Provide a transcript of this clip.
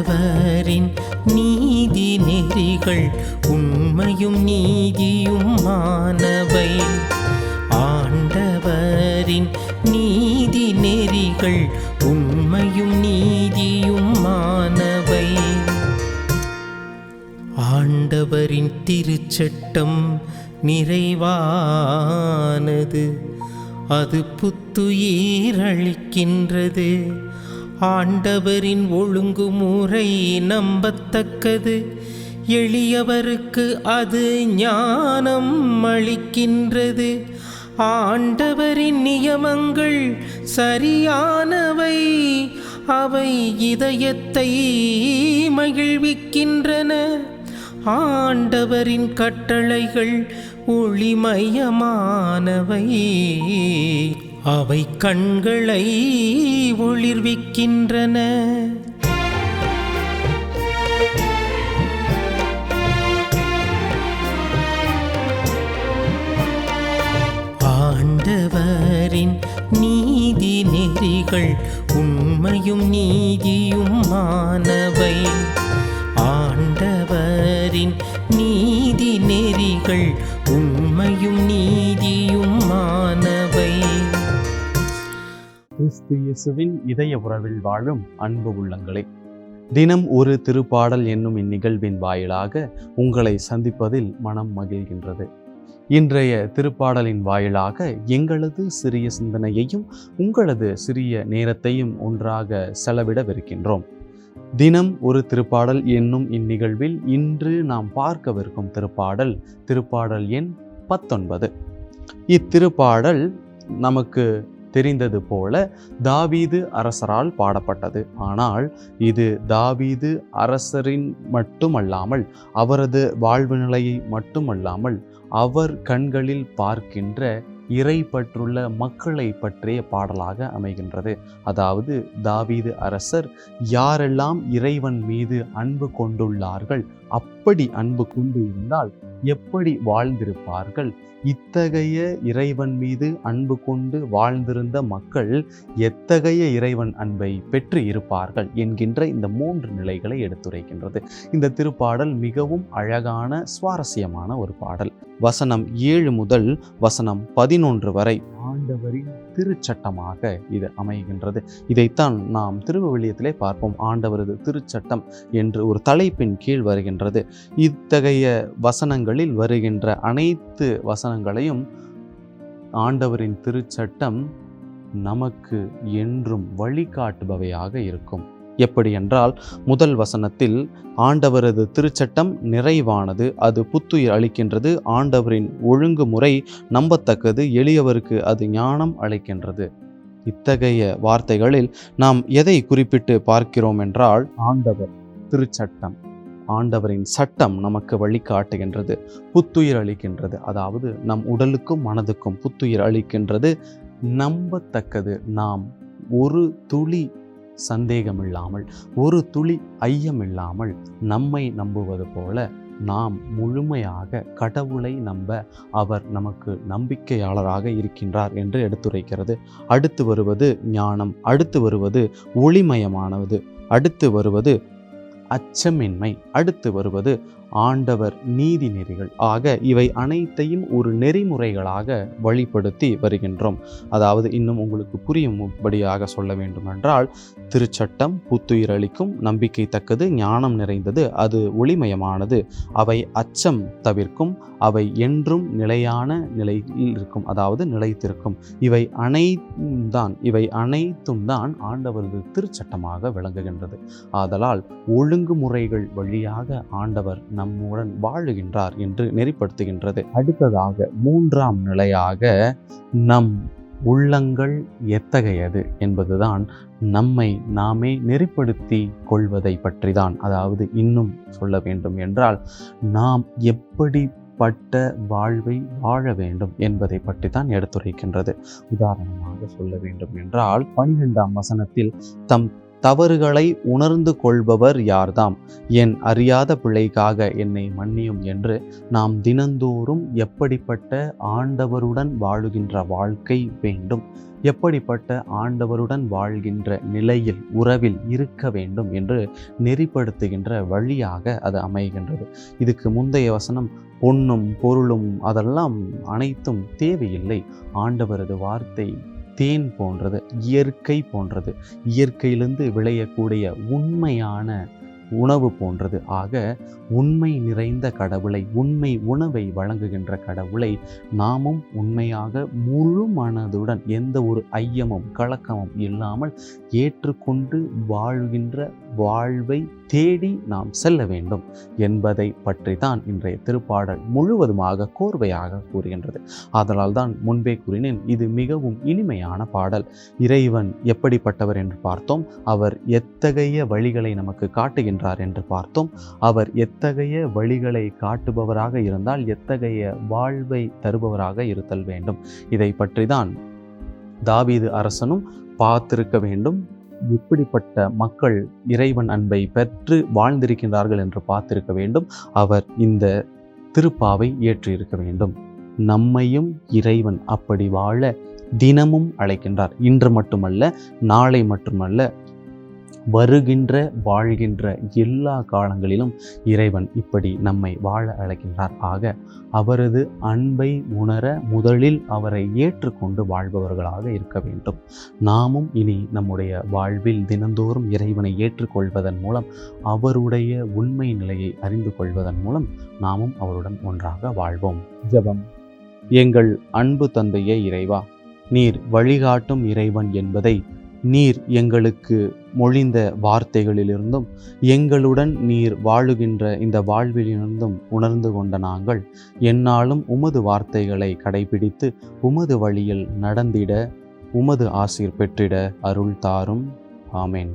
ஆண்டவரின் நீதி நெறிகள் உண்மையும் நீதியும் மானவை. ஆண்டவரின் நீதி நெறிகள் உண்மையும் நீதியும் மானவை. ஆண்டவரின் திருச்சட்டம் நிறைவானது, அது புத்துயிர் அளிக்கின்றது. ஆண்டவரின் ஒழுங்குமுறை நம்பத்தக்கது, எளியவருக்கு அது ஞானம் அளிக்கின்றது. ஆண்டவரின் நியமங்கள் சரியானவை, அவை இதயத்தை மகிழ்விக்கின்றன. ஆண்டவரின் கட்டளைகள் ஒளிமயமானவை, அவை கண்களை ஒளிர்விக்கின்றன. ஆண்டவரின் நீதி நெறிகள் உண்மையும் நீதியும் மானவை. ஆண்டவரின் நீதி நெறிகள் உண்மையும் நீதியும் மானவை. கிறிஸ்து இயேசுவின் இதய உறவில் வாழும் அன்பு உள்ளங்களே, தினம் ஒரு திருப்பாடல் என்னும் இந்நிகழ்வின் வாயிலாக உங்களை சந்திப்பதில் மனம் மகிழ்கின்றது. இன்றைய திருப்பாடலின் வாயிலாக எங்களது சிறிய சிந்தனையையும் உங்களது சிறிய நேரத்தையும் ஒன்றாக செலவிடவிருக்கின்றோம். தினம் ஒரு திருப்பாடல் என்னும் இந்நிகழ்வில் இன்று நாம் பார்க்கவிருக்கும் திருப்பாடல் எண் 19. இத்திருப்பாடல் நமக்கு தெரிந்தது போல தாவீது அரசரால் பாடப்பட்டது. ஆனால் இது தாவீது அரசரின் மட்டுமல்லாமல், அவரது வாழ்வு நிலையை மட்டுமல்லாமல், அவர் கண்களில் பார்க்கின்ற இறை பற்றுள்ள மக்களை பற்றிய பாடலாக அமைகின்றது. அதாவது தாவீது அரசர் யாரெல்லாம் இறைவன் மீது அன்பு கொண்டுள்ளார்கள், அப்படி அன்பு கொண்டு இருந்தால் எப்படி வாழ்ந்திருப்பார்கள், இத்தகைய இறைவன் மீது அன்பு கொண்டு வாழ்ந்திருந்த மக்கள் எத்தகைய இறைவன் அன்பை பெற்று இருப்பார்கள் என்கின்ற இந்த 3 நிலைகளை எடுத்துரைக்கின்றது. இந்த திருப்பாடல் மிகவும் அழகான சுவாரஸ்யமான ஒரு பாடல். வசனம் 7 முதல் வசனம் 11 வரை ஆண்டவரின் திருச்சட்டமாக இது அமைகின்றது. இதைத்தான் நாம் திருவிவிலியத்திலே பார்ப்போம். ஆண்டவரது திருச்சட்டம் என்று ஒரு தலைப்பின் கீழ் வருகின்றது. இத்தகைய வசனங்களில் வருகின்ற அனைத்து வசனங்களையும் ஆண்டவரின் திருச்சட்டம் நமக்கு என்றும் வழிகாட்டுபவையாக இருக்கும். எப்படி என்றால், முதல் வசனத்தில் ஆண்டவரது திருச்சட்டம் நிறைவானது, அது புத்துயிர் அளிக்கின்றது. ஆண்டவரின் ஒழுங்குமுறை நம்பத்தக்கது, எளியவருக்கு அது ஞானம் அளிக்கின்றது. இத்தகைய வார்த்தைகளில் நாம் எதை குறிப்பிட்டு பார்க்கிறோம் என்றால், ஆண்டவர் திருச்சட்டம், ஆண்டவரின் சட்டம் நமக்கு வழிகாட்டுகின்றது, புத்துயிர் அளிக்கின்றது. அதாவது நம் உடலுக்கும் மனதுக்கும் புத்துயிர் அளிக்கின்றது, நம்பத்தக்கது. நாம் ஒரு துளி சந்தேகமில்லாமல், ஒரு துளி ஐயமில்லாமல் நம்மை நம்புவது போல நாம் முழுமையாக கடவுளை நம்ப அவர் நமக்கு நம்பிக்கையாளராக இருக்கின்றார் என்று எடுத்துரைக்கிறது. அடுத்து வருவது ஞானம், அடுத்து வருவது ஒளிமயமானது, அடுத்து வருவது அச்சமின்மை, அடுத்து வருவது ஆண்டவர் நீதி நெறிகள். ஆக இவை அனைத்தையும் ஒரு நெறிமுறைகளாக வழிப்படுத்தி வருகின்றோம். அதாவது இன்னும் உங்களுக்கு புரியும்படியாக சொல்ல வேண்டும் என்றால், திருச்சட்டம் புத்துயிர் அளிக்கும், நம்பிக்கை தக்கது, ஞானம் நிறைந்தது, அது ஒளிமயமானது, அவை அச்சம் தவிர்க்கும், அவை என்றும் நிலையான நிலையில் இருக்கும், அதாவது நிலைத்திருக்கும். இவை அனைத்தும் தான் ஆண்டவரது திருச்சட்டமாக விளங்குகின்றது. ஆதலால் ஒழுங்குமுறைகள் வழியாக ஆண்டவர் நம்முடன் வாழுகின்றார் என்று நெறிப்படுத்துகின்றது. அடுத்ததாக 3ஆம் நிலையாக நம் உள்ளங்கள் எத்தகையது என்பதுதான் நம்மை நாமே நெறிப்படுத்தி கொள்வதை பற்றிதான். அதாவது இன்னும் சொல்ல வேண்டும் என்றால், நாம் எப்படிப்பட்ட வாழ்வை வாழ வேண்டும் என்பதை பற்றி தான் எடுத்துரைக்கின்றது. உதாரணமாக சொல்ல வேண்டும் என்றால், 12ஆம் வசனத்தில் தம் தவறுகளை உணர்ந்து கொள்பவர் யார்தாம், என் அறியாத பிழைக்காக என்னை மன்னியும் என்று நாம் தினந்தோறும் எப்படிப்பட்ட ஆண்டவருடன் வாழுகின்ற வாழ்க்கை வேண்டும், எப்படிப்பட்ட ஆண்டவருடன் வாழ்கின்ற நிலையில் உறவில் இருக்க வேண்டும் என்று நெறிப்படுத்துகின்ற வழியாக அது அமைகின்றது. இதுக்கு முந்தைய வசனம் பொன்னும் பொருளும் அதெல்லாம் அனைத்தும் தேவையில்லை, ஆண்டவரது வார்த்தை தேன் போன்றது, இயற்கை போன்றது, இயற்கையிலிருந்து விளையக்கூடிய உண்மையான உணவு போன்றது. ஆக உண்மை நிறைந்த கடவுளை, உண்மை உணவை வழங்குகின்ற கடவுளை நாமும் உண்மையாக முழு மனதுடன் எந்த ஒரு ஐயமும் கலக்கமும் இல்லாமல் ஏற்றுக்கொண்டு வாழ்கின்ற வாழ்வை தேடி நாம் செல்ல வேண்டும் என்பதை பற்றி தான் இன்றைய திருப்பாடல் முழுவதுமாக கோர்வையாக கூறுகின்றது. அதனால் தான் முன்பே கூறினேன், இது மிகவும் இனிமையான பாடல். இறைவன் எப்படிப்பட்டவர் என்று பார்த்தோம், அவர் எத்தகைய வழிகளை நமக்கு காட்டுகின்றார் என்று பார்த்தோம். அவர் எத்தகைய வழிகளை காட்டுபவராக இருந்தால் எத்தகைய வாழ்வை தருபவராக இருத்தல் வேண்டும், இதை பற்றி தான் தாவீது அரசனும் பார்த்திருக்க வேண்டும். இப்படிப்பட்ட மக்கள் இறைவன் அன்பை பெற்று வாழ்ந்திருக்கின்றார்கள் என்று பார்த்திருக்க வேண்டும். அவர் இந்த திருப்பாவை ஏற்றியிருக்க வேண்டும். நம்மையும் இறைவன் அப்படி வாழ தினமும் அழைக்கின்றார். இன்று மட்டுமல்ல, நாளை மட்டுமல்ல, வருகின்ற வாழ்கின்ற எல்லா காலங்களிலும் இறைவன் இப்படி நம்மை வாழ அழைக்கின்றார். ஆக அவரது அன்பை உணர முதலில் அவரை ஏற்றுக்கொண்டு வாழ்பவர்களாக இருக்க வேண்டும். நாமும் இனி நம்முடைய வாழ்வில் தினந்தோறும் இறைவனை ஏற்றுக்கொள்வதன் மூலம், அவருடைய உண்மை நிலையை அறிந்து கொள்வதன் மூலம் நாமும் அவருடன் ஒன்றாக வாழ்வோம். ஜெபம். எங்கள் அன்பு தந்தையே இறைவா, நீர் வழிகாட்டும் இறைவன் என்பதை நீர் எங்களுக்கு மொழிந்த வார்த்தைகளிலிருந்தும் எங்களுடன் நீர் வாழுகின்ற இந்த வாழ்விலிருந்தும் உணர்ந்து கொண்ட நாங்கள் எந்நாளும் உமது வார்த்தைகளை கடைபிடித்து உமது வழியில் நடந்திட உமது ஆசீர் பெற்றிட அருள் தாரும். ஆமென்.